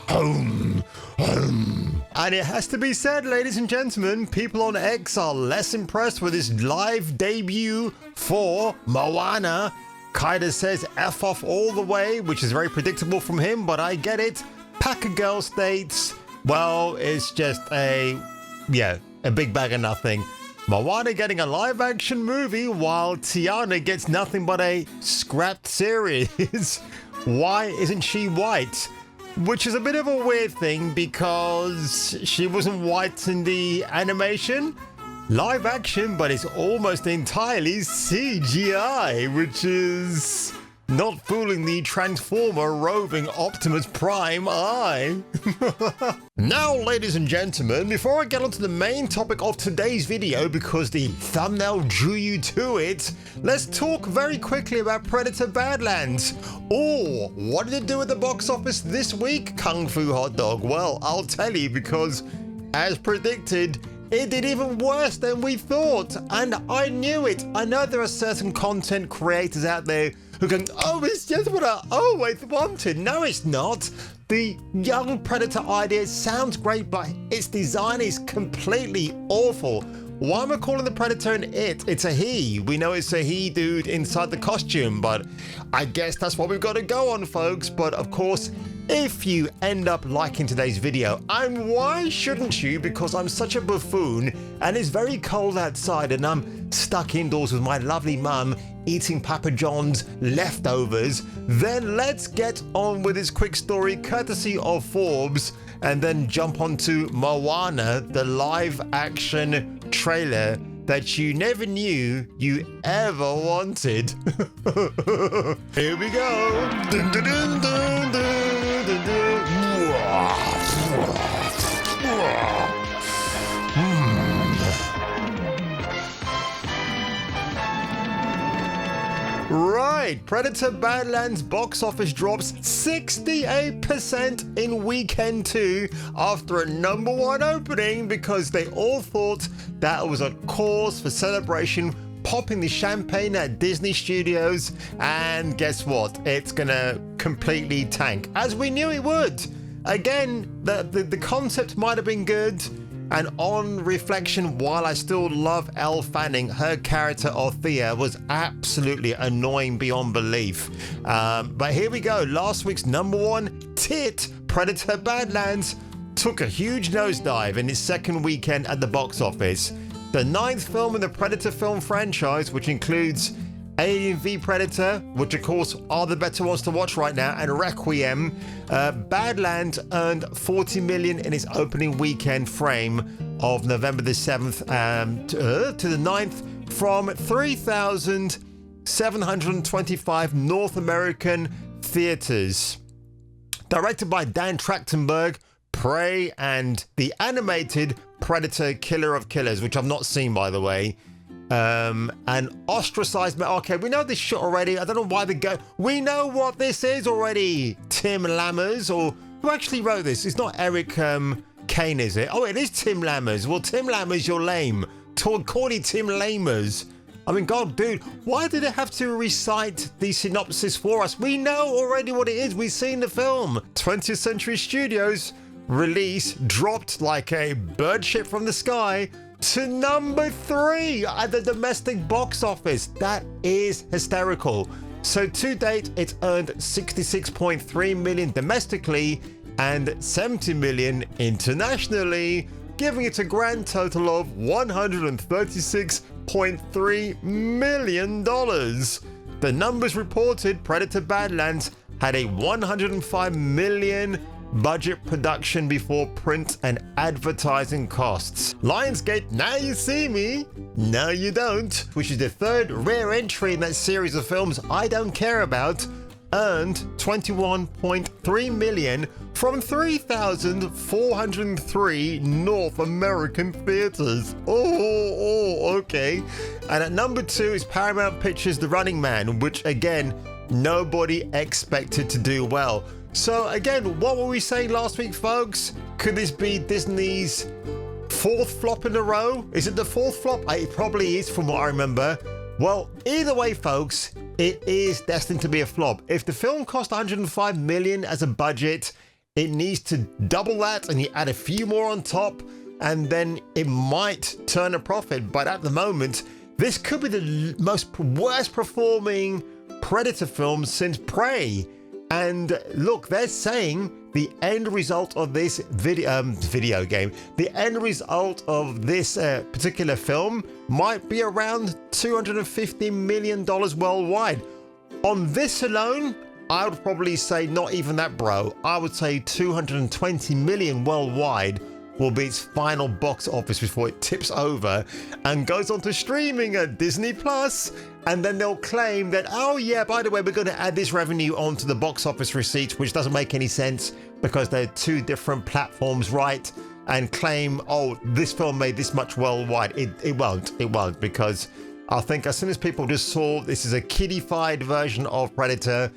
home, home. And it has to be said, ladies and gentlemen, people on X are less impressed with this live debut for Moana. Kaida says F off all the way, which is very predictable from him, but I get it. Packer Girl states, well, it's just a big bag of nothing. Moana getting a live action movie while Tiana gets nothing but a scrapped series. Why isn't she white? Which is a bit of a weird thing because she wasn't white in the animation. Live action, but it's almost entirely CGI, which is not fooling the Transformer roving Optimus Prime eye. Now, ladies and gentlemen, before I get onto the main topic of today's video, because the thumbnail drew you to it, let's talk very quickly about Predator Badlands. Oh, what did it do at the box office this week, Kung Fu Hot Dog? Well, I'll tell you, because as predicted, it did even worse than we thought, and I knew it. I know there are certain content creators out there who are going, oh, it's just what I always wanted. No, it's not. The young Predator idea sounds great, but its design is completely awful. Why am I calling the Predator an it? It's a he. We know it's a he dude inside the costume, but I guess that's what we've got to go on, folks. But of course, if you end up liking today's video, and why shouldn't you? Because I'm such a buffoon and it's very cold outside and I'm stuck indoors with my lovely mum eating Papa John's leftovers, then let's get on with this quick story courtesy of Forbes and then jump onto Moana, the live action trailer that you never knew you ever wanted. Here we go. Dun, dun, dun, dun, dun, dun, dun. Right, Predator Badlands box office drops 68% in weekend 2 after a #1 opening because they all thought that was a cause for celebration, popping the champagne at Disney Studios, and guess what? It's gonna completely tank, as we knew it would. Again, the concept might have been good, and on reflection, while I still love Elle Fanning, her character Althea was absolutely annoying beyond belief. But here we go. Last week's #1 tit, Predator Badlands, took a huge nosedive in its second weekend at the box office. The 9th film in the Predator film franchise, which includes Alien v Predator, which of course are the better ones to watch right now, and Requiem, Badlands earned $40 million in its opening weekend frame of November the 7th to the 9th from 3,725 North American theaters. Directed by Dan Trachtenberg, Prey, and the animated Predator Killer of Killers, which I've not seen, by the way. And ostracized. Okay, we know this shit already. I don't know why they go. We know what this is already. Tim Lammers, or who actually wrote this? It's not Eric Kane, is it? Oh, it is Tim Lammers. Well, Tim Lammers, you're lame. Corny Tim Lammers. I mean, God, dude, why did they have to recite the synopsis for us? We know already what it is. We've seen the film. 20th Century Studios release dropped like a bird shit from the sky to #3 at the domestic box office. That is hysterical. So to date, it's earned $66.3 million domestically and $70 million internationally, giving it a grand total of $136.3 million. The numbers reported, Predator Badlands had a $105 million budget production before print and advertising costs. Lionsgate, Now You See Me, Now You Don't, which is the third rare entry in that series of films I don't care about, earned $21.3 million from 3,403 North American theaters. Oh, okay. And at #2 is Paramount Pictures' The Running Man, which again, nobody expected to do well. So again, what were we saying last week, folks? Could this be Disney's 4th flop in a row? Is it the 4th flop? It probably is from what I remember. Well, either way, folks, it is destined to be a flop. If the film cost $105 million as a budget, it needs to double that and you add a few more on top, and then it might turn a profit. But at the moment, this could be the worst performing Predator film since Prey. And look, they're saying the end result of this video game, the end result of this particular film might be around $250 million worldwide. On this alone, I would probably say not even that, bro. I would say 220 million worldwide will be its final box office before it tips over and goes on to streaming at Disney Plus. And then they'll claim that, oh yeah, by the way, we're going to add this revenue onto the box office receipts, which doesn't make any sense because they're two different platforms, right? And claim, oh, this film made this much worldwide. It won't, because I think as soon as people just saw this is a kiddified version of Predator,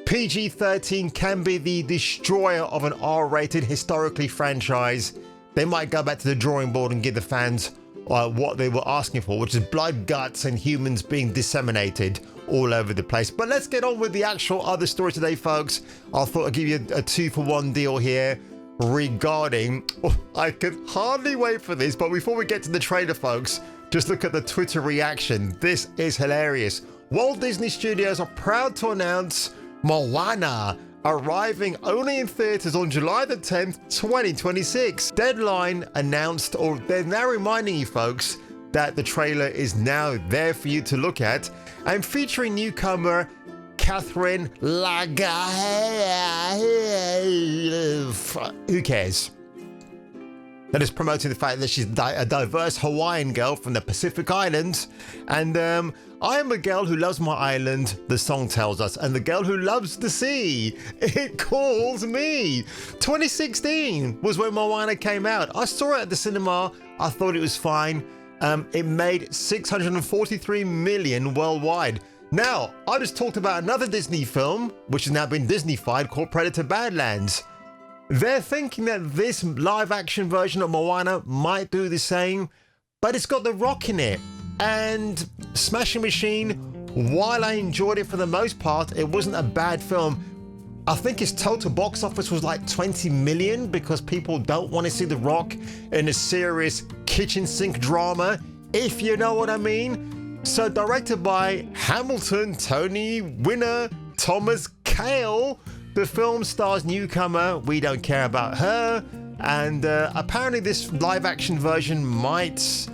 PG-13 can be the destroyer of an R-rated historically franchise. They might go back to the drawing board and give the fans what they were asking for, which is blood, guts, and humans being disseminated all over the place. But let's get on with the actual other story today, folks. I thought I'd give you a 2-for-1 deal here regarding... Oh, I can hardly wait for this, but before we get to the trailer, folks, just look at the Twitter reaction. This is hilarious. Walt Disney Studios are proud to announce Moana arriving only in theaters on July the 10th, 2026. Deadline announced, or they're now reminding you folks that the trailer is now there for you to look at, and featuring newcomer Catherine Laga. Who cares? That is promoting the fact that she's a diverse Hawaiian girl from the Pacific Islands. And I am a girl who loves my island, the song tells us, and the girl who loves the sea, it calls me. 2016 was when Moana came out. I saw it at the cinema. I thought it was fine. It made 643 million worldwide. Now, I just talked about another Disney film, which has now been Disneyfied, called Predator Badlands. They're thinking that this live-action version of Moana might do the same, but it's got The Rock in it. And Smashing Machine, while I enjoyed it for the most part, it wasn't a bad film. I think its total box office was like 20 million because people don't want to see The Rock in a serious kitchen sink drama, if you know what I mean. So directed by Hamilton Tony winner Thomas Kail, the film stars newcomer We Don't Care About Her, and apparently this live-action version might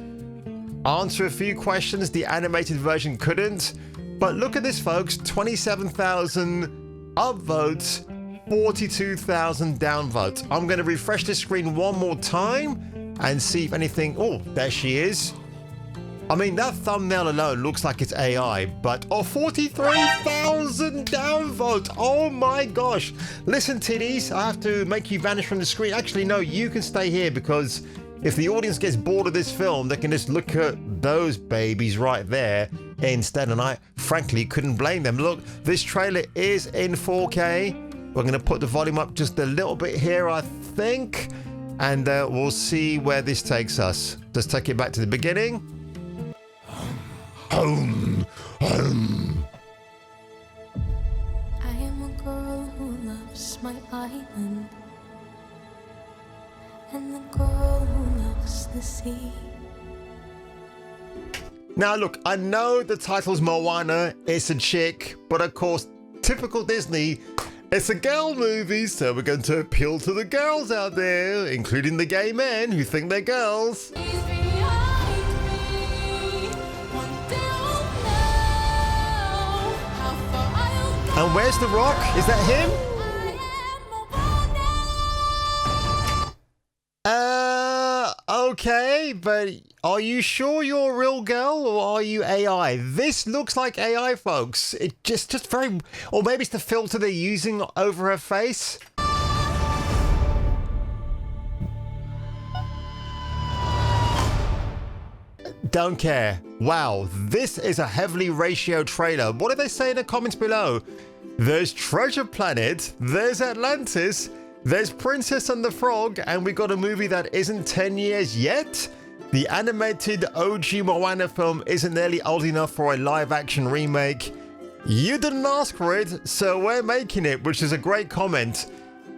answer a few questions the animated version couldn't. But look at this, folks, 27,000 upvotes, 42,000 downvotes. I'm going to refresh the screen one more time and see if anything... Oh, there she is. I mean, that thumbnail alone looks like it's AI, but 43,000 downvotes. Oh my gosh. Listen, titties, I have to make you vanish from the screen. Actually, no, you can stay here because if the audience gets bored of this film, they can just look at those babies right there instead. And I frankly couldn't blame them. Look, this trailer is in 4K. We're going to put the volume up just a little bit here, I think. And we'll see where this takes us. Let's take it back to the beginning. Home. I am a girl who loves my island, and the girl who loves the sea. Now look, I know the title's Moana, it's a chick, but of course, typical Disney, it's a girl movie, so we're going to appeal to the girls out there, including the gay men who think they're girls. And where's The Rock? Is that him? Okay, but are you sure you're a real girl or are you AI? This looks like AI, folks. It just very... Or maybe it's the filter they're using over her face. Don't care. Wow, this is a heavily ratioed trailer. What do they say in the comments below? There's Treasure Planet, there's Atlantis, there's Princess and the Frog, and we got a movie that isn't 10 years yet? The animated OG Moana film isn't nearly old enough for a live-action remake. You didn't ask for it, so we're making it, which is a great comment.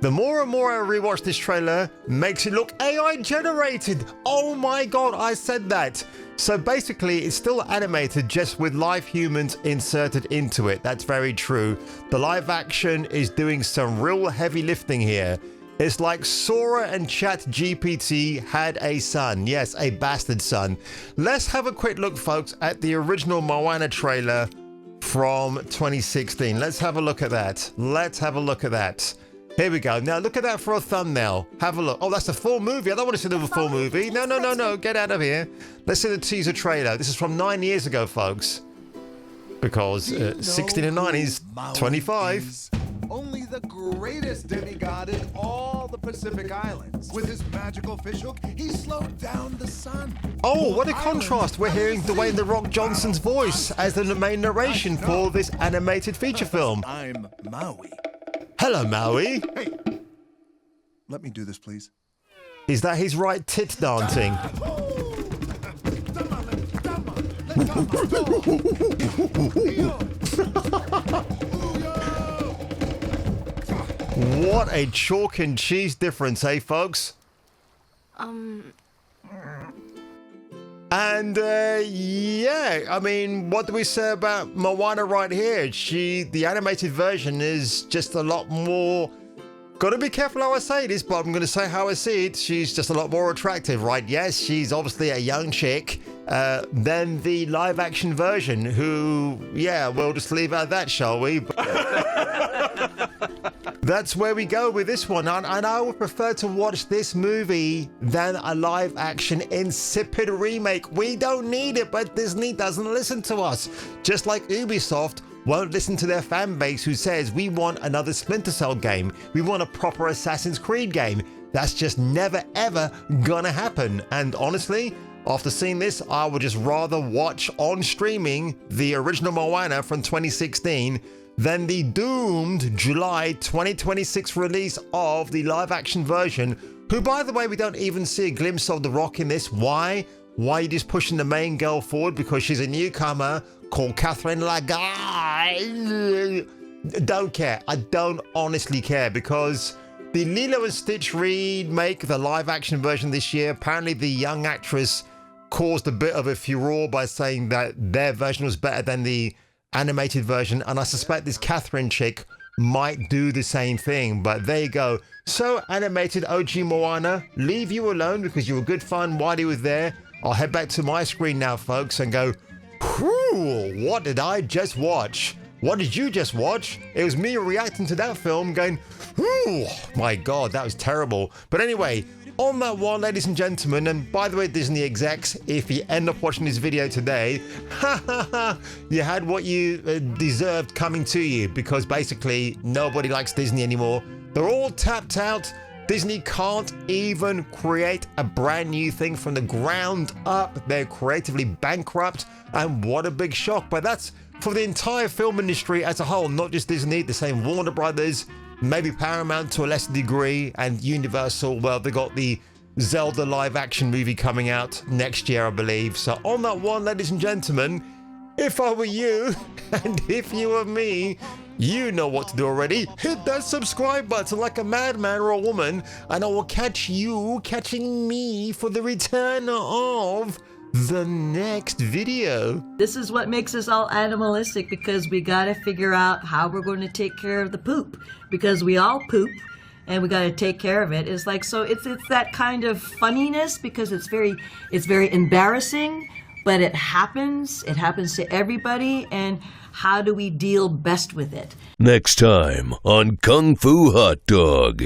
The more and more I rewatch this trailer, makes it look AI generated. Oh my god, I said that. So basically, it's still animated just with live humans inserted into it. That's very true. The live action is doing some real heavy lifting here. It's like Sora and ChatGPT had a son. Yes, a bastard son. Let's have a quick look, folks, at the original Moana trailer from 2016. Let's have a look at that. Let's have a look at that. Here we go. Now look at that for a thumbnail. Have a look. Oh, that's the full movie. I don't want to see the full movie. No, no, no, no. Get out of here. Let's see the teaser trailer. This is from 9 years ago, folks. Because 16 and 9 is 25. Only the greatest demigod in all the Pacific Islands. With his magical fishhook, he slowed down the sun. Oh, what a contrast. We're hearing Dwayne "The Rock" Johnson's voice as the main narration for this animated feature film. I'm Maui. Hello, Maui. Hey, let me do this, please. Is that his right tit dancing? What a chalk and cheese difference, eh, folks? And yeah, I mean, what do we say about Moana right here? The animated version is just a lot more. Gotta be careful how I say this, but I'm gonna say how I see it. She's just a lot more attractive, right? Yes, she's obviously a young chick than the live action version, who, yeah, we'll just leave it at that, shall we? That's where we go with this one, and I would prefer to watch this movie than a live action insipid remake. We don't need it, but Disney doesn't listen to us. Just like Ubisoft won't listen to their fan base who says, we want another Splinter Cell game. We want a proper Assassin's Creed game. That's just never ever gonna happen. And honestly, after seeing this, I would just rather watch on streaming the original Moana from 2016 than the doomed July 2026 release of the live action version, who, by the way, we don't even see a glimpse of The Rock in this. Why? Why are you just pushing the main girl forward? Because she's a newcomer called Catherine Lagarde. Don't care. I don't honestly care, because the Lilo and Stitch remake, the live action version this year, apparently the young actress caused a bit of a furore by saying that their version was better than the animated version, and I suspect this Catherine chick might do the same thing. But there you go. So, animated OG Moana, leave you alone because you were good fun while you were there. I'll head back to my screen now, folks, and go, whew, what did I just watch? What did you just watch? It was me reacting to that film going, whew, my God, that was terrible. But anyway, on that one, ladies and gentlemen, and by the way, Disney execs, if you end up watching this video today, you had what you deserved coming to you, because basically nobody likes Disney anymore. They're all tapped out. Disney can't even create a brand new thing from the ground up. They're creatively bankrupt, and what a big shock. But that's for the entire film industry as a whole, not just Disney. The same Warner Brothers, maybe Paramount to a lesser degree, and Universal. Well, they got the Zelda live action movie coming out next year, I believe. So on that one, ladies and gentlemen, if I were you and if you were me, you know what to do already. Hit that subscribe button like a madman or a woman, and I will catch you catching me for the return of the next video. This is what makes us all animalistic, because we gotta figure out how we're going to take care of the poop, because we all poop and we gotta take care of it. It's like, so it's that kind of funniness, because it's very embarrassing, but it happens to everybody, and how do we deal best with it? Next time on Kung Fu Hot Dog.